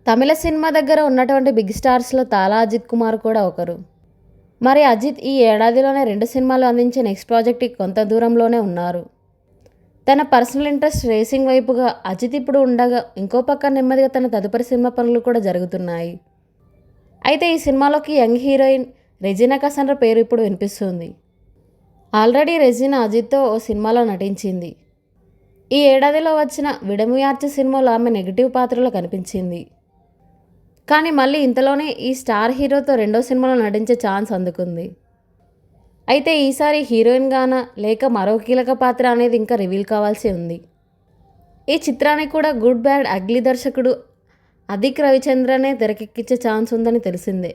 తమిళ cinema దగ్గర ఉన్నటువంటి big స్టార్స్లో తాలా అజిత్ కుమార్ కూడా ఒకరు. మరి అజిత్ ఈ ఏడాదిలోనే 2 సినిమాలు అందించే నెక్స్ట్ ప్రాజెక్ట్కి కొంత దూరంలోనే ఉన్నారు. తన పర్సనల్ ఇంట్రెస్ట్ రేసింగ్ వైపుగా అజిత్ ఇప్పుడు ఉండగా, ఇంకో పక్క నెమ్మదిగా తన తదుపరి సినిమా పనులు కూడా జరుగుతున్నాయి. అయితే ఈ సినిమాలోకి యంగ్ హీరోయిన్ రెజీనా కసండ్రా పేరు ఇప్పుడు వినిపిస్తుంది. ఆల్రెడీ రెజీనా అజిత్తో ఓ సినిమాలో నటించింది. ఈ ఏడాదిలో వచ్చిన విడముయార్చి సినిమాలో ఆమె నెగిటివ్ పాత్రలో కనిపించింది. కానీ మళ్ళీ ఇంతలోనే ఈ స్టార్ హీరోతో రెండో సినిమాలో నటించే ఛాన్స్ అందుకుంది. అయితే ఈసారి హీరోయిన్గానా లేక మరో కీలక పాత్ర అనేది ఇంకా రివీల్ కావాల్సి ఉంది. ఈ చిత్రానికి కూడా గుడ్ బ్యాడ్ అగ్లీ దర్శకుడు అదిక్ రవిచంద్రనే తెరకెక్కించే ఛాన్స్ ఉందని తెలిసిందే.